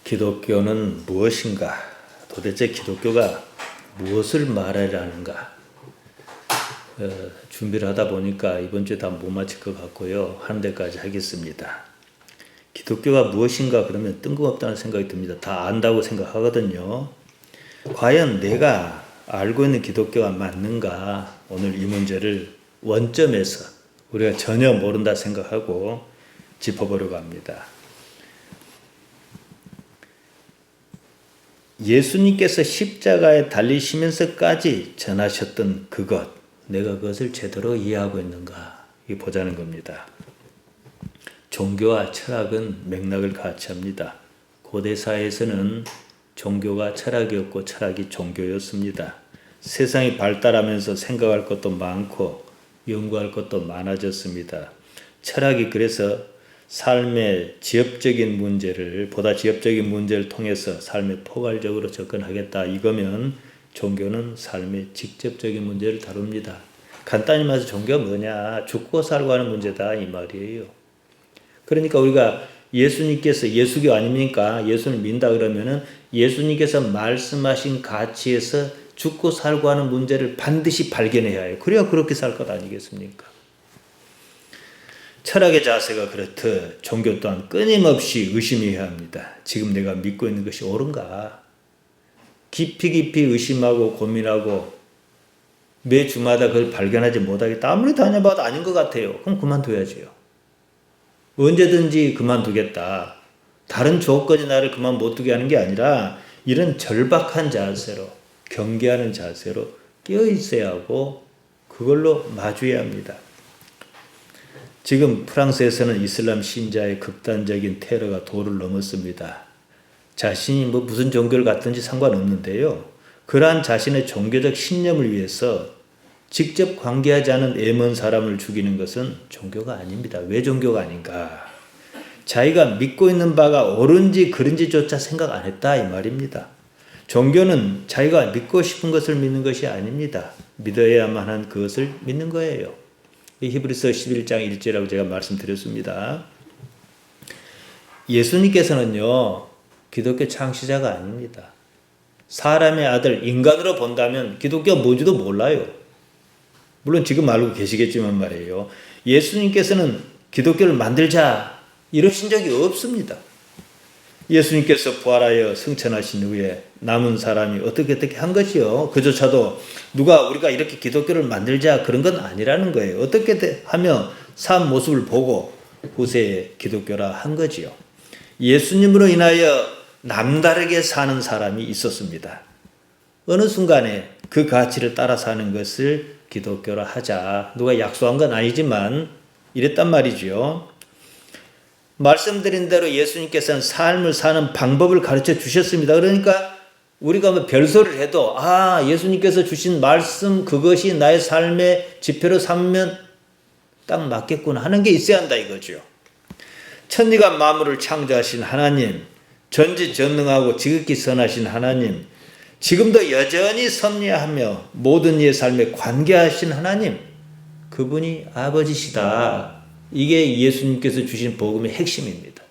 기독교는 무엇인가? 도대체 기독교가 무엇을 말하려는가? 준비를 하다 보니까 이번 주에 다 못 마칠 것 같고요. 한 대까지 하겠습니다. 기독교가 무엇인가 그러면 뜬금없다는 생각이 듭니다. 다 안다고 생각하거든요. 과연 내가 알고 있는 기독교가 맞는가? 오늘 이 문제를 원점에서 우리가 전혀 모른다 생각하고 짚어보려고 합니다. 예수님께서 십자가에 달리시면서까지 전하셨던 그것, 내가 그것을 제대로 이해하고 있는가? 이 보자는 겁니다. 종교와 철학은 맥락을 같이 합니다. 고대 사회에서는 종교가 철학이었고 철학이 종교였습니다. 세상이 발달하면서 생각할 것도 많고 연구할 것도 많아졌습니다. 철학이 그래서 삶의 지엽적인 문제를 보다 지엽적인 문제를 통해서 삶에 포괄적으로 접근하겠다. 이거면 종교는 삶의 직접적인 문제를 다룹니다. 간단히 말해서 종교가 뭐냐? 죽고 살고 하는 문제다 이 말이에요. 그러니까 우리가 예수님께서 예수교 아닙니까? 예수를 믿는다 그러면은 예수님께서 말씀하신 가치에서 죽고 살고 하는 문제를 반드시 발견해야 해요. 그래야 그렇게 살 것 아니겠습니까? 철학의 자세가 그렇듯 종교 또한 끊임없이 의심해야 합니다. 지금 내가 믿고 있는 것이 옳은가? 깊이 의심하고 고민하고 매 주마다 그걸 발견하지 못하겠다. 아무리 다녀봐도 아닌 것 같아요. 그럼 그만둬야지요. 언제든지 그만두겠다. 다른 조건이 나를 그만 못 두게 하는 게 아니라 이런 절박한 자세로 경계하는 자세로 깨어 있어야 하고 그걸로 마주해야 합니다. 지금 프랑스에서는 이슬람 신자의 극단적인 테러가 도를 넘었습니다. 자신이 무슨 종교를 갖든지 상관없는데요. 그러한 자신의 종교적 신념을 위해서 직접 관계하지 않은 애먼 사람을 죽이는 것은 종교가 아닙니다. 왜 종교가 아닌가? 자기가 믿고 있는 바가 옳은지 그른지조차 생각 안 했다 이 말입니다. 종교는 자기가 믿고 싶은 것을 믿는 것이 아닙니다. 믿어야만 한 그것을 믿는 거예요. 히브리서 11장 1절이라고 제가 말씀드렸습니다. 예수님께서는요, 기독교 창시자가 아닙니다. 사람의 아들, 인간으로 본다면 기독교가 뭔지도 몰라요. 물론 지금 알고 계시겠지만 말이에요. 예수님께서는 기독교를 만들자 이러신 적이 없습니다. 예수님께서 부활하여 승천하신 후에 남은 사람이 어떻게 한 것이요. 그조차도 우리가 이렇게 기독교를 만들자 그런 건 아니라는 거예요. 어떻게 하며 산 모습을 보고 후세에 기독교라 한 거지요. 예수님으로 인하여 남다르게 사는 사람이 있었습니다. 어느 순간에 그 가치를 따라 사는 것을 기독교라 하자. 누가 약속한 건 아니지만 이랬단 말이죠. 말씀드린 대로 예수님께서는 삶을 사는 방법을 가르쳐 주셨습니다. 그러니까 우리가 별소리를 해도 예수님께서 주신 말씀 그것이 나의 삶의 지표로 삼으면 딱 맞겠구나 하는 게 있어야 한다 이거죠. 천지가 만물을 창조하신 하나님, 전지전능하고 지극히 선하신 하나님, 지금도 여전히 섭리하며 모든 이의 삶에 관계하신 하나님, 그분이 아버지시다. 이게 예수님께서 주신 복음의 핵심입니다.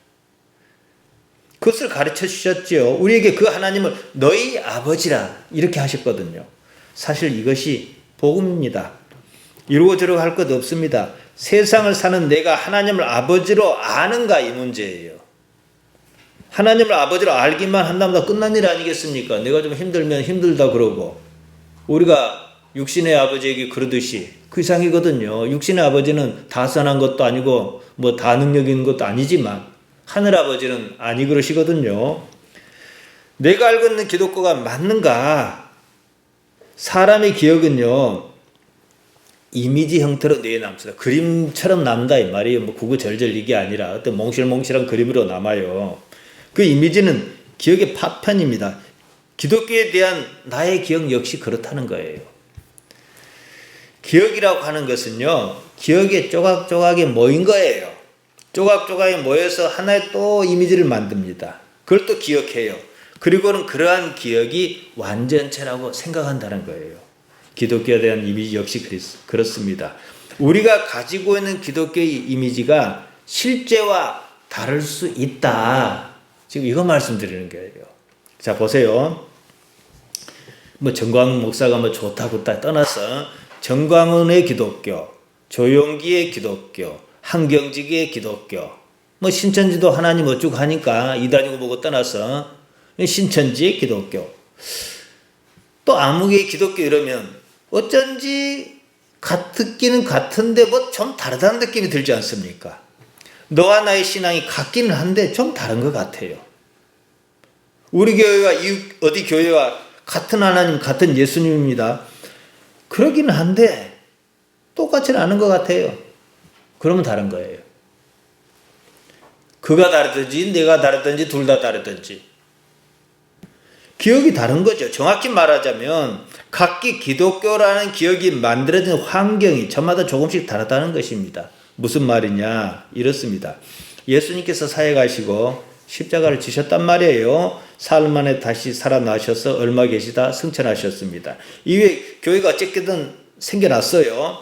그것을 가르쳐 주셨죠. 우리에게 그 하나님을 너희 아버지라 이렇게 하셨거든요. 사실 이것이 복음입니다. 이러고 저러고 할 것 없습니다. 세상을 사는 내가 하나님을 아버지로 아는가 이 문제예요. 하나님을 아버지로 알기만 한다면 다 끝난 일 아니겠습니까? 내가 좀 힘들면 힘들다 그러고 우리가 육신의 아버지에게 그러듯이 그 이상이거든요. 육신의 아버지는 다 선한 것도 아니고 다 능력 있는 것도 아니지만 하늘 아버지는 아니 그러시거든요. 내가 알고 있는 기독교가 맞는가? 사람의 기억은요. 이미지 형태로 뇌에 남습니다. 그림처럼 남다 이 말이에요. 구구절절 이게 아니라 어떤 몽실몽실한 그림으로 남아요. 그 이미지는 기억의 파편입니다. 기독교에 대한 나의 기억 역시 그렇다는 거예요. 기억이라고 하는 것은요. 기억에 조각조각이 모인 거예요. 조각조각이 모여서 하나의 또 이미지를 만듭니다. 그걸 또 기억해요. 그리고는 그러한 기억이 완전체라고 생각한다는 거예요. 기독교에 대한 이미지 역시 그렇습니다. 우리가 가지고 있는 기독교의 이미지가 실제와 다를 수 있다. 지금 이거 말씀드리는 거예요. 자, 보세요. 뭐 정광훈 목사가 뭐 좋다 좋다 떠나서 정광훈의 기독교, 조용기의 기독교, 한경직의 기독교, 뭐 신천지도 하나님 어쩌고 하니까 이단이고 뭐고 떠나서 신천지의 기독교, 또 아무개의 기독교 이러면 어쩐지 같기는 같은데 뭐 좀 다르다는 느낌이 들지 않습니까? 너와 나의 신앙이 같기는 한데 좀 다른 것 같아요. 우리 교회와 어디 교회와 같은 하나님, 같은 예수님입니다. 그러기는 한데 똑같지는 않은 것 같아요. 그러면 다른 거예요. 그가 다르든지 내가 다르든지 둘 다 다르든지 기억이 다른 거죠. 정확히 말하자면 각기 기독교라는 기억이 만들어진 환경이 저마다 조금씩 다르다는 것입니다. 무슨 말이냐? 이렇습니다. 예수님께서 사역하시고 십자가를 지셨단 말이에요. 사흘 만에 다시 살아나셔서 얼마 계시다 승천하셨습니다. 이후에 교회가 어쨌든 생겨났어요.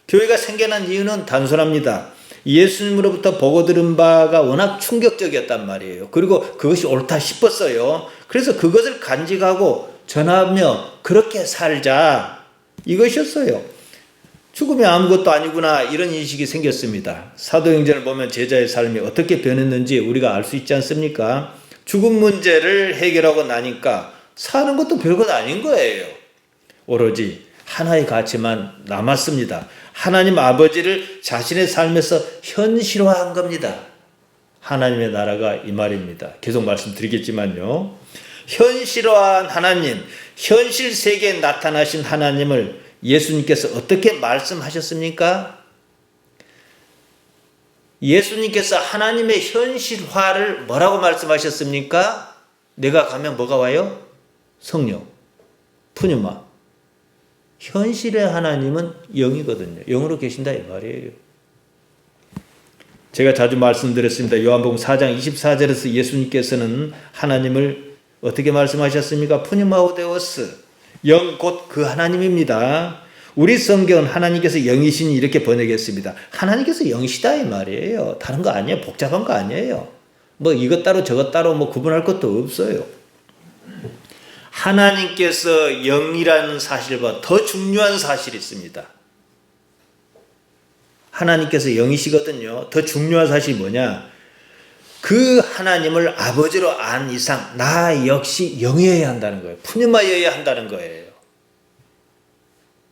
교회가 생겨난 이유는 단순합니다. 예수님으로부터 보고 들은 바가 워낙 충격적이었단 말이에요. 그리고 그것이 옳다 싶었어요. 그래서 그것을 간직하고 전하며 그렇게 살자 이것이었어요. 죽음이 아무것도 아니구나 이런 인식이 생겼습니다. 사도행전을 보면 제자의 삶이 어떻게 변했는지 우리가 알 수 있지 않습니까? 죽음 문제를 해결하고 나니까 사는 것도 별것 아닌 거예요. 오로지 하나의 가치만 남았습니다. 하나님 아버지를 자신의 삶에서 현실화한 겁니다. 하나님의 나라가 이 말입니다. 계속 말씀드리겠지만요. 현실화한 하나님, 현실 세계에 나타나신 하나님을 예수님께서 어떻게 말씀하셨습니까? 예수님께서 하나님의 현실화를 뭐라고 말씀하셨습니까? 내가 가면 뭐가 와요? 성령, 푸뉴마. 현실의 하나님은 영이거든요. 영으로 계신다 이 말이에요. 제가 자주 말씀드렸습니다. 요한복음 4장 24절에서 예수님께서는 하나님을 어떻게 말씀하셨습니까? 푸뉴마오데오스. 영 곧 그 하나님입니다. 우리 성경은 하나님께서 영이시니 이렇게 번역했습니다. 하나님께서 영이시다 이 말이에요. 다른 거 아니에요. 복잡한 거 아니에요. 뭐 이것 따로 저것 따로 뭐 구분할 것도 없어요. 하나님께서 영이라는 사실과 더 중요한 사실이 있습니다. 하나님께서 영이시거든요. 더 중요한 사실이 뭐냐? 그 하나님을 아버지로 안 이상 나 역시 영이어야 한다는 거예요. 푸뉴마여야 한다는 거예요.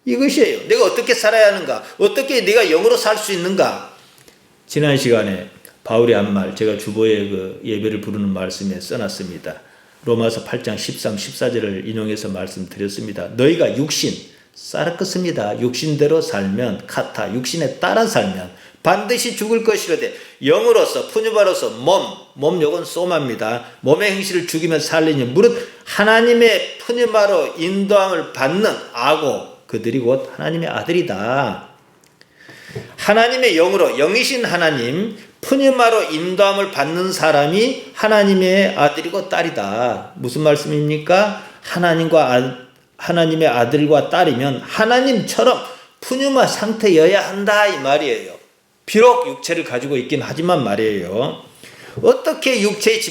이것이에요. 내가 어떻게 살아야 하는가? 어떻게 내가 영으로 살 수 있는가? 지난 시간에 바울이 한 말, 제가 주보에 그 예배를 부르는 말씀에 써놨습니다. 로마서 8장 13, 14절을 인용해서 말씀드렸습니다. 너희가 육신, 사르크스입니다. 육신대로 살면, 카타, 육신에 따라 살면 반드시 죽을 것이로되 영으로서, 푸뉴바로서 몸 요건 소마입니다. 몸의 행실을 죽이면 살리니 무릇 하나님의 푸뉴바로 인도함을 받는 아고 그들이 곧 하나님의 아들이다. 하나님의 영으로 영이신 하나님 푸뉴마로 인도함을 받는 사람이 하나님의 아들이고 딸이다. 무슨 말씀입니까? 하나님의 아들과 딸이면 하나님처럼 푸뉴마 상태여야 한다 이 말이에요. 비록 육체를 가지고 있긴 하지만 말이에요. 어떻게 육체의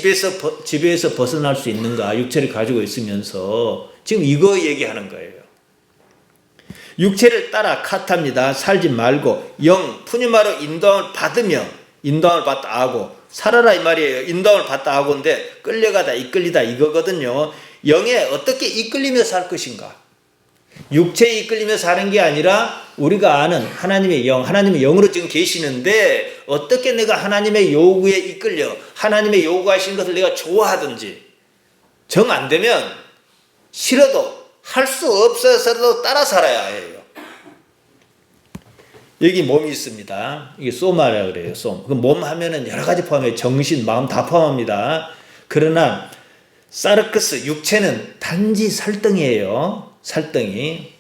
지배에서 벗어날 수 있는가? 육체를 가지고 있으면서 지금 이거 얘기하는 거예요. 육체를 따라 카타입니다. 살지 말고 영 푸뉴마로 인도함을 받으며 인도함을 받다 하고 살아라 이 말이에요. 인도함을 받다 하고인데 끌려가다 이끌리다 이거거든요. 영에 어떻게 이끌리며 살 것인가? 육체에 이끌리며 사는 게 아니라 우리가 아는 하나님의 영으로 지금 계시는데 어떻게 내가 하나님의 요구에 이끌려 하나님의 요구하신 것을 내가 좋아하든지 정 안 되면 싫어도 할 수 없어서도 따라 살아야 해요. 여기 몸이 있습니다. 이게 소마라 그래요. 솜. 그 몸 하면은 여러 가지 포함해요. 정신, 마음 다 포함합니다. 그러나 사르크스 육체는 단지 살덩이에요. 살덩이.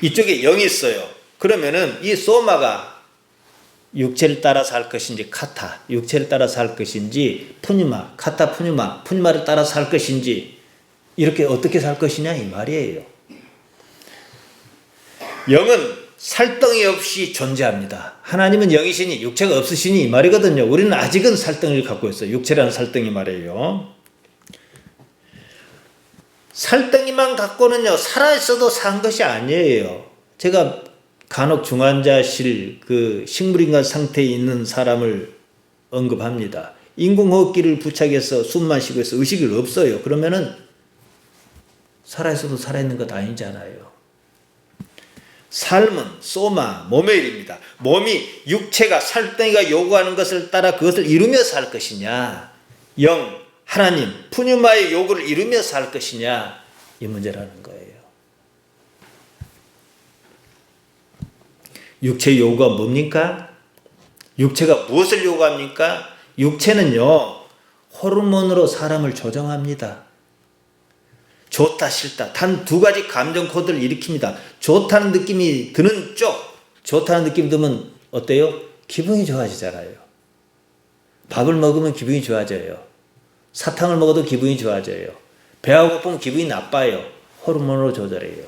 이쪽에 영이 있어요. 그러면은 이 소마가 육체를 따라 살 것인지 카타, 육체를 따라 살 것인지 푸뉴마, 카타 푸뉴마를 따라 살 것인지 이렇게 어떻게 살 것이냐 이 말이에요. 영은 살덩이 없이 존재합니다. 하나님은 영이시니 육체가 없으시니 이 말이거든요. 우리는 아직은 살덩이를 갖고 있어요. 육체라는 살덩이 말이에요. 살덩이만 갖고는요, 살아있어도 산 것이 아니에요. 제가 간혹 중환자실 그 식물인간 상태에 있는 사람을 언급합니다. 인공호흡기를 부착해서 숨만 쉬고 있어 의식이 없어요. 그러면은 살아있어도 살아있는 것 아니잖아요. 삶은 소마, 몸의 일입니다. 몸이 육체가 살덩이가 요구하는 것을 따라 그것을 이루며 살 것이냐, 영, 하나님, 푸뉴마의 요구를 이루며 살 것이냐, 이 문제라는 거예요. 육체의 요구가 뭡니까? 육체가 무엇을 요구합니까? 육체는요, 호르몬으로 사람을 조정합니다. 좋다 싫다 단 두 가지 감정 코드를 일으킵니다. 좋다는 느낌이 드는 쪽, 좋다는 느낌 들면 어때요? 기분이 좋아지잖아요. 밥을 먹으면 기분이 좋아져요. 사탕을 먹어도 기분이 좋아져요. 배가 고프면 기분이 나빠요. 호르몬으로 조절해요.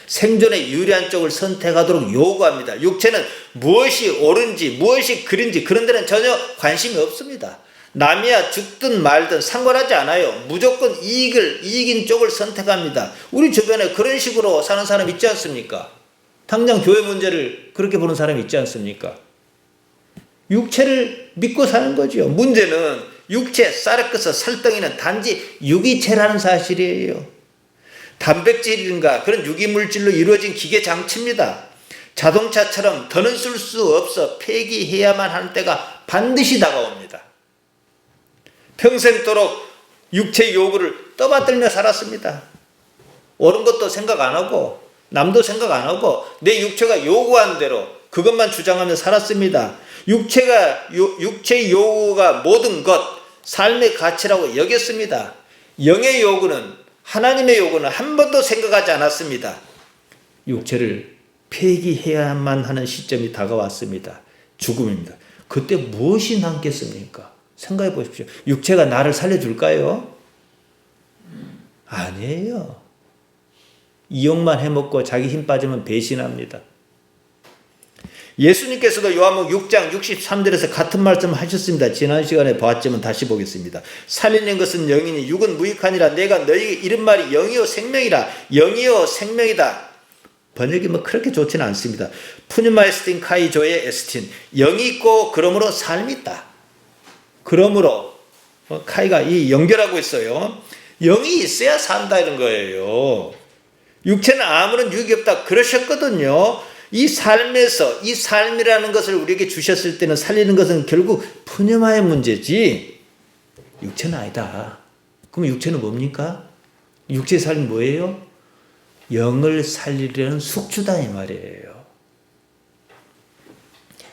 생존에 유리한 쪽을 선택하도록 요구합니다. 육체는 무엇이 옳은지 무엇이 그른지 그런 데는 전혀 관심이 없습니다. 남이야 죽든 말든 상관하지 않아요. 무조건 이긴 쪽을 선택합니다. 우리 주변에 그런 식으로 사는 사람 있지 않습니까? 당장 교회 문제를 그렇게 보는 사람 있지 않습니까? 육체를 믿고 사는 거죠. 문제는 육체, 사르크스, 살덩이는 단지 유기체라는 사실이에요. 단백질인가 그런 유기물질로 이루어진 기계 장치입니다. 자동차처럼 더는 쓸 수 없어 폐기해야만 하는 때가 반드시 다가옵니다. 평생도록 육체의 요구를 떠받들며 살았습니다. 옳은 것도 생각 안 하고 남도 생각 안 하고 내 육체가 요구한 대로 그것만 주장하며 살았습니다. 육체의 요구가 모든 것, 삶의 가치라고 여겼습니다. 영의 요구는, 하나님의 요구는 한 번도 생각하지 않았습니다. 육체를 폐기해야만 하는 시점이 다가왔습니다. 죽음입니다. 그때 무엇이 남겠습니까? 생각해 보십시오. 육체가 나를 살려줄까요? 아니에요. 이용만 해먹고 자기 힘 빠지면 배신합니다. 예수님께서도 요한복음 6장 63절에서 같은 말씀을 하셨습니다. 지난 시간에 봤지만 다시 보겠습니다. 살리는 것은 영이니 육은 무익하니라. 내가 너희에게 이른 말이 영이요 생명이라. 영이요 생명이다. 번역이 뭐 그렇게 좋지는 않습니다. 푸뉴마에스틴 카이조의 에스틴. 영이 있고 그러므로 삶이 있다. 그러므로 카이가 이 연결하고 있어요. 영이 있어야 산다 이런 거예요. 육체는 아무런 유익이 없다 그러셨거든요. 이 삶에서 이 삶이라는 것을 우리에게 주셨을 때는 살리는 것은 결국 푸뉴마의 문제지 육체는 아니다. 그럼 육체는 뭡니까? 육체의 삶이 뭐예요? 영을 살리려는 숙주다 이 말이에요.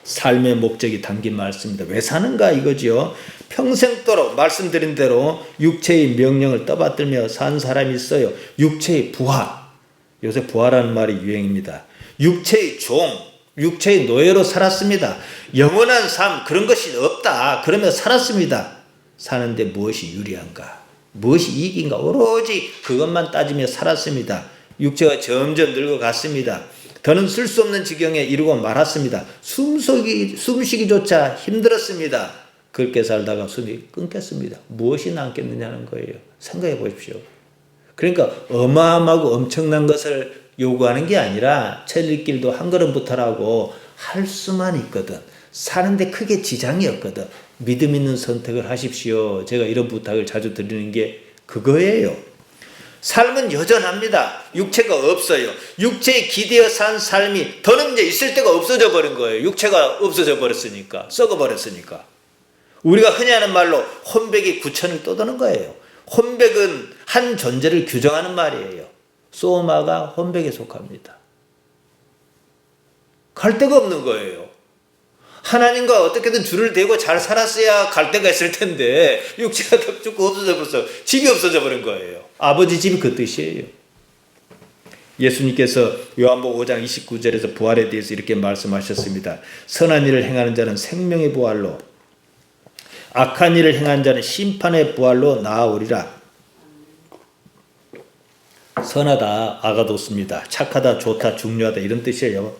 삶의 목적이 담긴 말씀입니다. 왜 사는가 이거죠. 평생도록 말씀드린 대로 육체의 명령을 떠받들며 산 사람이 있어요. 육체의 부하. 요새 부하라는 말이 유행입니다. 육체의 종, 육체의 노예로 살았습니다. 영원한 삶 그런 것이 없다. 그러며 살았습니다. 사는데 무엇이 유리한가? 무엇이 이익인가? 오로지 그것만 따지며 살았습니다. 육체가 점점 늙어갔습니다. 더는 쓸 수 없는 지경에 이르고 말았습니다. 숨쉬기조차 힘들었습니다. 그렇게 살다가 숨이 끊겼습니다. 무엇이 남겠느냐는 거예요. 생각해 보십시오. 그러니까 어마어마하고 엄청난 것을 요구하는 게 아니라 첼리길도 한 걸음부터라고 할 수만 있거든. 사는데 크게 지장이 없거든. 믿음 있는 선택을 하십시오. 제가 이런 부탁을 자주 드리는 게 그거예요. 삶은 여전합니다. 육체가 없어요. 육체에 기대어 산 삶이 더는 이제 있을 데가 없어져 버린 거예요. 육체가 없어져 버렸으니까. 썩어 버렸으니까. 우리가 흔히 하는 말로 혼백이 구천을 떠도는 거예요. 혼백은 한 존재를 규정하는 말이에요. 소마가 혼백에 속합니다. 갈 데가 없는 거예요. 하나님과 어떻게든 줄을 대고 잘 살았어야 갈 데가 있을 텐데 육체가 더 죽고 없어져 버렸어. 집이 없어져 버린 거예요. 아버지 집이 그 뜻이에요. 예수님께서 요한복음 5장 29절에서 부활에 대해서 이렇게 말씀하셨습니다. 선한 일을 행하는 자는 생명의 부활로, 악한 일을 행한 자는 심판의 부활로 나아오리라. 선하다, 아가도스입니다. 착하다, 좋다, 중요하다 이런 뜻이에요.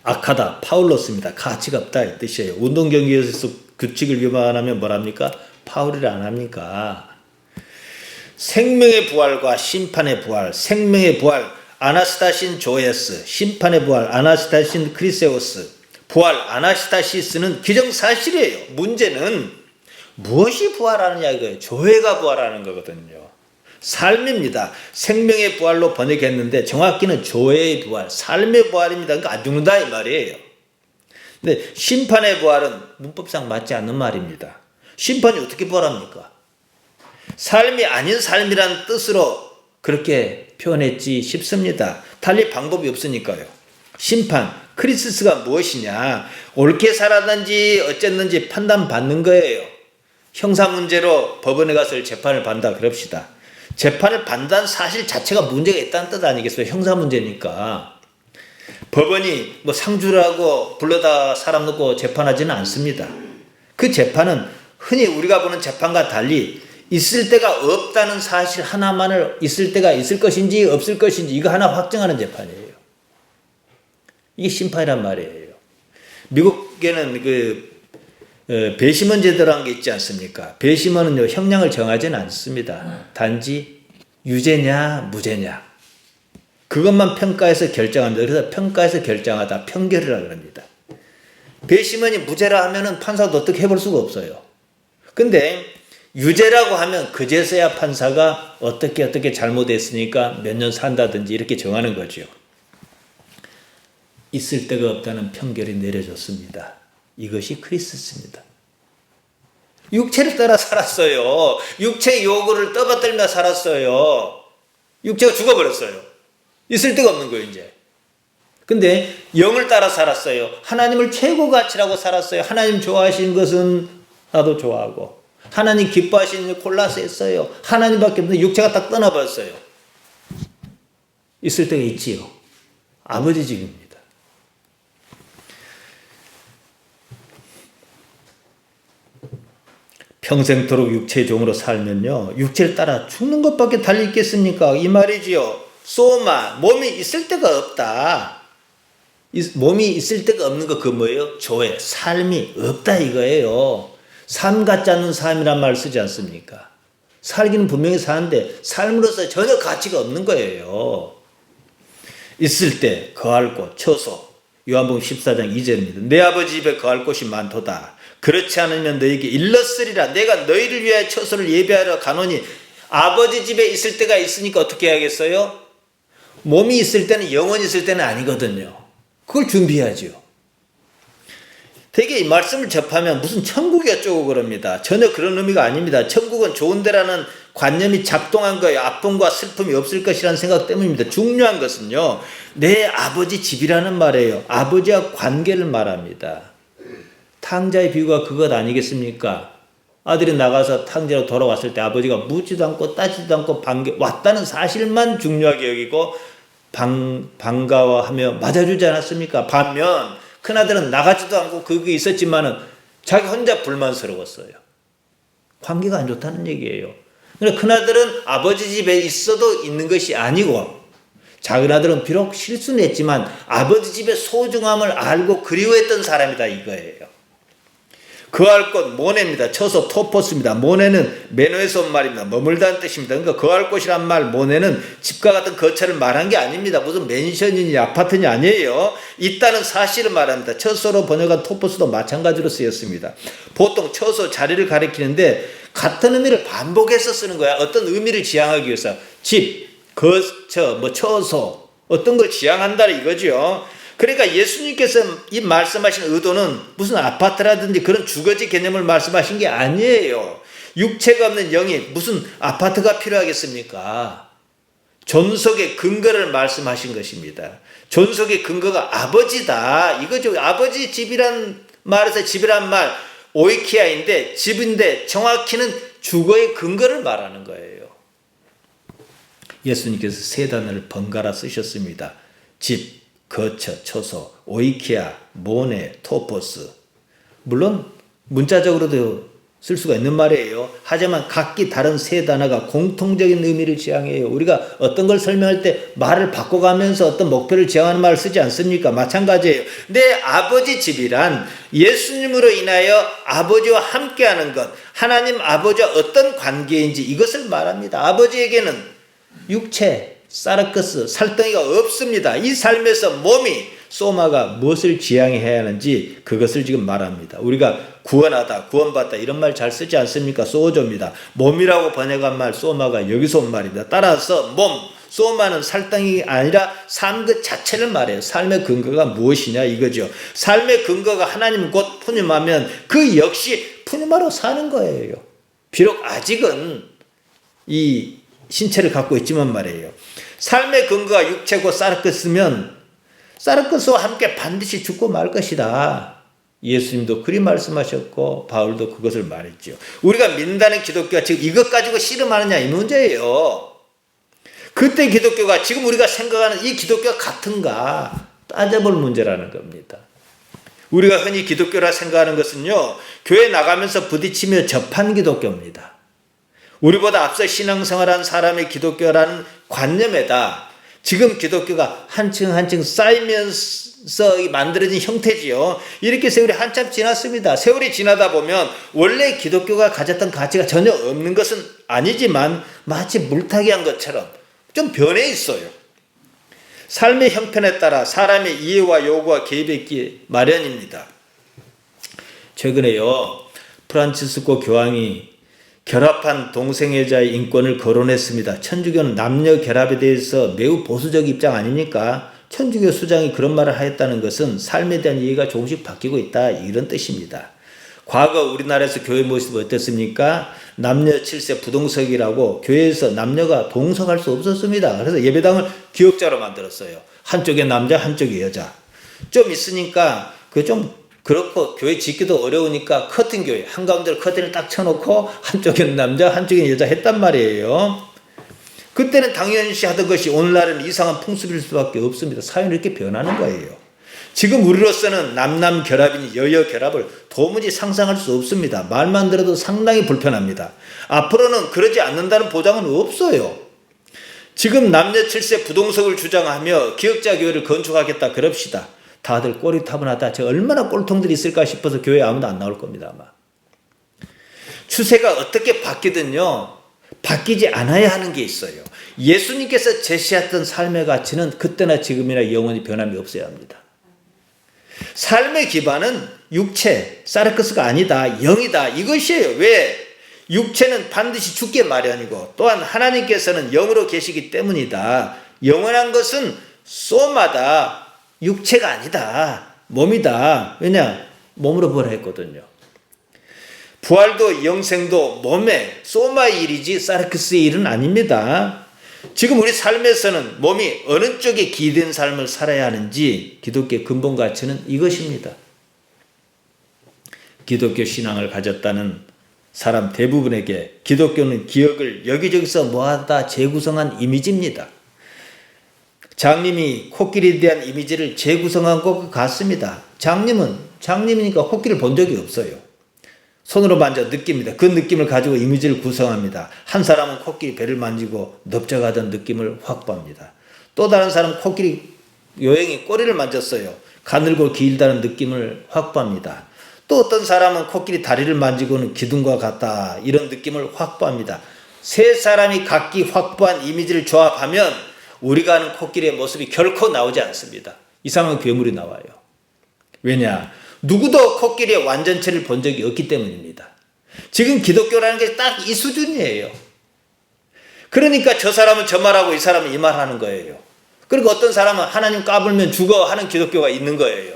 악하다, 파울로스입니다. 가치가 없다 이 뜻이에요. 운동 경기에서 규칙을 위반하면 뭐랍니까? 파울이라 안 합니까? 생명의 부활과 심판의 부활, 생명의 부활 아나스타신 조에스, 심판의 부활 아나스타신 크리세오스, 부활 아나스타시스는 기정사실이에요. 문제는 무엇이 부활하느냐 이거예요. 교회가 부활하는 거거든요. 삶입니다. 생명의 부활로 번역했는데 정확히는 교회의 부활, 삶의 부활입니다. 그러니까 안 죽는다 이 말이에요. 근데 심판의 부활은 문법상 맞지 않는 말입니다. 심판이 어떻게 부활합니까? 삶이 아닌 삶이라는 뜻으로 그렇게 표현했지 싶습니다. 달리 방법이 없으니까요. 심판, 크리스스가 무엇이냐? 옳게 살았는지 어쨌는지 판단받는 거예요. 형사 문제로 법원에 가서 재판을 받는다 그럽시다. 재판을 받는 사실 자체가 문제가 있다는 뜻 아니겠어요? 형사 문제니까. 법원이 뭐 상주를 하고 불러다 사람 놓고 재판하지는 않습니다. 그 재판은 흔히 우리가 보는 재판과 달리 있을 때가 없다는 사실 하나만을 있을 때가 있을 것인지 없을 것인지 이거 하나 확정하는 재판이에요. 이게 심판이란 말이에요. 미국에는 배심원 제도라는 게 있지 않습니까? 배심원은요, 형량을 정하지는 않습니다. 단지 유죄냐 무죄냐 그것만 평가해서 결정합니다. 그래서 평가해서 결정하다 평결이라고 합니다. 배심원이 무죄라 하면은 판사도 어떻게 해볼 수가 없어요. 근데 유죄라고 하면 그제서야 판사가 어떻게 잘못했으니까 몇 년 산다든지 이렇게 정하는 거죠. 있을 데가 없다는 평결이 내려졌습니다. 이것이 크리스스입니다. 육체를 따라 살았어요. 육체의 요구를 떠받들며 살았어요. 육체가 죽어버렸어요. 있을 데가 없는 거예요, 이제. 근데 영을 따라 살았어요. 하나님을 최고 가치라고 살았어요. 하나님 좋아하시는 것은 나도 좋아하고 하나님 기뻐하시는 일 골라서 했어요. 하나님밖에 없는데 육체가 딱 떠나버렸어요. 있을 때가 있지요. 아버지 집입니다. 평생토록 육체의 종으로 살면요, 육체를 따라 죽는 것밖에 달리 있겠습니까? 이 말이지요. 소마, 몸이 있을 데가 없다. 몸이 있을 데가 없는 거 그거 뭐예요? 조회, 삶이 없다 이거예요. 삶 같지 않는 삶이란 말을 쓰지 않습니까? 살기는 분명히 사는데 삶으로서 전혀 가치가 없는 거예요. 있을 때 거할 곳, 처소. 요한복음 14장 2절입니다. 내 아버지 집에 거할 곳이 많도다. 그렇지 않으면 너에게 일렀으리라. 내가 너희를 위하여 처소를 예비하러 가노니. 아버지 집에 있을 때가 있으니까 어떻게 해야겠어요? 몸이 있을 때는 영혼이 있을 때는 아니거든요. 그걸 준비해야죠. 되게 이 말씀을 접하면 무슨 천국이 어쩌고 그럽니다. 전혀 그런 의미가 아닙니다. 천국은 좋은 데라는 관념이 작동한 거예요. 아픔과 슬픔이 없을 것이라는 생각 때문입니다. 중요한 것은요, 내 아버지 집이라는 말이에요. 아버지와 관계를 말합니다. 탕자의 비유가 그것 아니겠습니까? 아들이 나가서 탕자로 돌아왔을 때 아버지가 묻지도 않고 따지도 않고 왔다는 사실만 중요하게 여기고 반가워하며 맞아주지 않았습니까? 반면 큰아들은 나가지도 않고 그게 있었지만은 자기 혼자 불만스러웠어요. 관계가 안 좋다는 얘기예요. 그러니까 큰아들은 아버지 집에 있어도 있는 것이 아니고, 작은아들은 비록 실수는 했지만 아버지 집의 소중함을 알고 그리워했던 사람이다 이거예요. 거할 곳 모네입니다. 처소 토포스입니다. 모네는 메노에서 온 말입니다. 머물다는 뜻입니다. 그러니까 거할 곳이란 말, 모네는 집과 같은 거처를 말한 게 아닙니다. 무슨 맨션이니 아파트니 아니에요. 있다는 사실을 말합니다. 처소로 번역한 토포스도 마찬가지로 쓰였습니다. 보통 처소 자리를 가리키는데 같은 의미를 반복해서 쓰는 거야. 어떤 의미를 지향하기 위해서 집, 거처, 처소 어떤 걸 지향한다 이거죠. 그러니까 예수님께서 이 말씀하신 의도는 무슨 아파트라든지 그런 주거지 개념을 말씀하신 게 아니에요. 육체가 없는 영이 무슨 아파트가 필요하겠습니까? 존속의 근거를 말씀하신 것입니다. 존속의 근거가 아버지다 이거죠. 아버지 집이란 말에서 집이란 말 오이키아인데 집인데 정확히는 주거의 근거를 말하는 거예요. 예수님께서 세 단어를 번갈아 쓰셨습니다. 집, 거처, 처소, 오이키아, 모네, 토포스. 물론 문자적으로도 쓸 수가 있는 말이에요. 하지만 각기 다른 세 단어가 공통적인 의미를 지향해요. 우리가 어떤 걸 설명할 때 말을 바꿔가면서 어떤 목표를 지향하는 말을 쓰지 않습니까? 마찬가지예요. 내 아버지 집이란 예수님으로 인하여 아버지와 함께하는 것, 하나님 아버지와 어떤 관계인지 이것을 말합니다. 아버지에게는 육체, 사르크스, 살덩이가 없습니다. 이 삶에서 몸이 소마가 무엇을 지향해야 하는지 그것을 지금 말합니다. 우리가 구원하다, 구원받다 이런 말 잘 쓰지 않습니까? 소조입니다. 몸이라고 번역한 말 소마가 여기서 온 말입니다. 따라서 몸, 소마는 살덩이 아니라 삶 그 자체를 말해요. 삶의 근거가 무엇이냐 이거죠. 삶의 근거가 하나님 곧 푸념하면 그 역시 푸념하러 사는 거예요. 비록 아직은 이 신체를 갖고 있지만 말이에요. 삶의 근거가 육체고 사르크스면 사르크스와 함께 반드시 죽고 말 것이다. 예수님도 그리 말씀하셨고 바울도 그것을 말했죠. 우리가 믿는다는 기독교가 지금 이것 가지고 씨름하느냐 이 문제예요. 그때 기독교가 지금 우리가 생각하는 이 기독교가 같은가 따져볼 문제라는 겁니다. 우리가 흔히 기독교라 생각하는 것은요, 교회 나가면서 부딪히며 접한 기독교입니다. 우리보다 앞서 신앙생활한 사람의 기독교라는 관념에다 지금 기독교가 한층 한층 쌓이면서 만들어진 형태지요. 이렇게 세월이 한참 지났습니다. 세월이 지나다 보면 원래 기독교가 가졌던 가치가 전혀 없는 것은 아니지만 마치 물타기한 것처럼 좀 변해 있어요. 삶의 형편에 따라 사람의 이해와 요구와 개입했기 마련입니다. 최근에요, 프란치스코 교황이 결합한 동성애자의 인권을 거론했습니다. 천주교는 남녀 결합에 대해서 매우 보수적 입장 아닙니까? 천주교 수장이 그런 말을 하였다는 것은 삶에 대한 이해가 조금씩 바뀌고 있다 이런 뜻입니다. 과거 우리나라에서 교회 모습이 어땠습니까? 남녀 7세 부동석이라고 교회에서 남녀가 동석할 수 없었습니다. 그래서 예배당을 기역자로 만들었어요. 한쪽에 남자 한쪽에 여자. 좀 있으니까 좀 그렇고 교회 짓기도 어려우니까 커튼 교회, 한가운데로 커튼을 딱 쳐놓고 한쪽에는 남자 한쪽에는 여자 했단 말이에요. 그때는 당연시 하던 것이 오늘날은 이상한 풍습일 수밖에 없습니다. 사회는 이렇게 변하는 거예요. 지금 우리로서는 남남 결합이니 여여 결합을 도무지 상상할 수 없습니다. 말만 들어도 상당히 불편합니다. 앞으로는 그러지 않는다는 보장은 없어요. 지금 남녀 7세 부동석을 주장하며 기역자 교회를 건축하겠다 그럽시다. 다들 꼬리타분하다. 저 얼마나 꼴통들이 있을까 싶어서 교회에 아무도 안 나올 겁니다. 아마. 추세가 어떻게 바뀌든요, 바뀌지 않아야 하는 게 있어요. 예수님께서 제시했던 삶의 가치는 그때나 지금이나 영원히 변함이 없어야 합니다. 삶의 기반은 육체, 사르크스가 아니다, 영이다 이것이에요. 왜? 육체는 반드시 죽게 마련이고 또한 하나님께서는 영으로 계시기 때문이다. 영원한 것은 소마다, 육체가 아니다. 몸이다. 왜냐? 몸으로 부활 했거든요. 부활도 영생도 몸의 소마의 일이지 사르크스의 일은 아닙니다. 지금 우리 삶에서는 몸이 어느 쪽에 기댄 삶을 살아야 하는지 기독교의 근본 가치는 이것입니다. 기독교 신앙을 가졌다는 사람 대부분에게 기독교는 기억을 여기저기서 모아다 재구성한 이미지입니다. 장님이 코끼리에 대한 이미지를 재구성한 것 같습니다. 장님이니까 코끼리를 본 적이 없어요. 손으로 만져 느낍니다. 그 느낌을 가지고 이미지를 구성합니다. 한 사람은 코끼리 배를 만지고 넓적하던 느낌을 확보합니다. 또 다른 사람은 코끼리 여행이 꼬리를 만졌어요. 가늘고 길다는 느낌을 확보합니다. 또 어떤 사람은 코끼리 다리를 만지고는 기둥과 같다 이런 느낌을 확보합니다. 세 사람이 각기 확보한 이미지를 조합하면 우리가 아는 코끼리의 모습이 결코 나오지 않습니다. 이상한 괴물이 나와요. 왜냐? 누구도 코끼리의 완전체를 본 적이 없기 때문입니다. 지금 기독교라는 게 딱 이 수준이에요. 그러니까 저 사람은 저 말하고 이 사람은 이 말하는 거예요. 그리고 어떤 사람은 하나님 까불면 죽어 하는 기독교가 있는 거예요.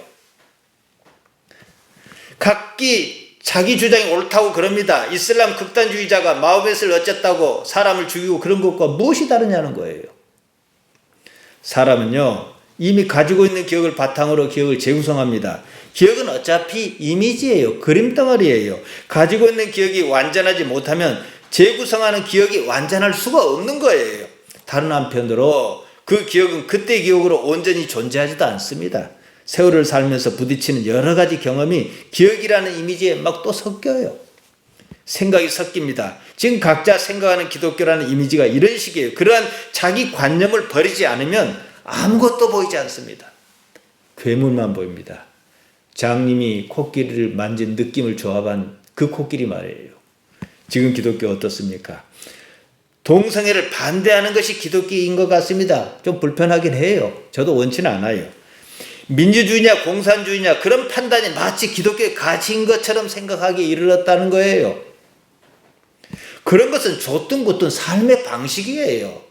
각기 자기 주장이 옳다고 그럽니다. 이슬람 극단주의자가 마호멧을 어쨌다고 사람을 죽이고 그런 것과 무엇이 다르냐는 거예요. 사람은요, 이미 가지고 있는 기억을 바탕으로 기억을 재구성합니다. 기억은 어차피 이미지예요. 그림덩어리예요. 가지고 있는 기억이 완전하지 못하면 재구성하는 기억이 완전할 수가 없는 거예요. 다른 한편으로 그 기억은 그때 기억으로 온전히 존재하지도 않습니다. 세월을 살면서 부딪히는 여러 가지 경험이 기억이라는 이미지에 막 또 섞여요. 생각이 섞입니다. 지금 각자 생각하는 기독교라는 이미지가 이런 식이에요. 그러한 자기 관념을 버리지 않으면 아무것도 보이지 않습니다. 괴물만 보입니다. 장님이 코끼리를 만진 느낌을 조합한 그 코끼리 말이에요. 지금 기독교 어떻습니까? 동성애를 반대하는 것이 기독교인 것 같습니다. 좀 불편하긴 해요. 저도 원치는 않아요. 민주주의냐 공산주의냐 그런 판단이 마치 기독교의 가치인 것처럼 생각하기에 이르렀다는 거예요. 그런 것은 좆든곧든 삶의 방식이에요.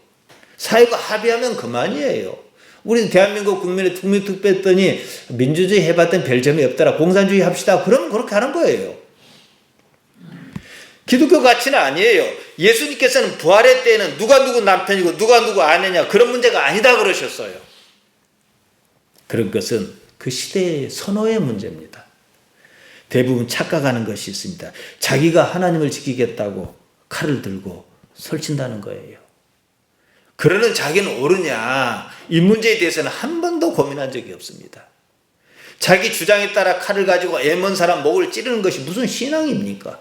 사회가 합의하면 그만이에요. 우리 대한민국 국민의 국민투표 했더니 민주주의 해봤더니 별 점이 없더라. 공산주의 합시다. 그러면 그렇게 하는 거예요. 기독교 가치는 아니에요. 예수님께서는 부활의 때에는 누가 누구 남편이고 누가 누구 아내냐 그런 문제가 아니다 그러셨어요. 그런 것은 그 시대의 선호의 문제입니다. 대부분 착각하는 것이 있습니다. 자기가 하나님을 지키겠다고 칼을 들고 설친다는 거예요. 그러는 자기는 옳으냐 이 문제에 대해서는 한 번도 고민한 적이 없습니다. 자기 주장에 따라 칼을 가지고 애먼 사람 목을 찌르는 것이 무슨 신앙입니까?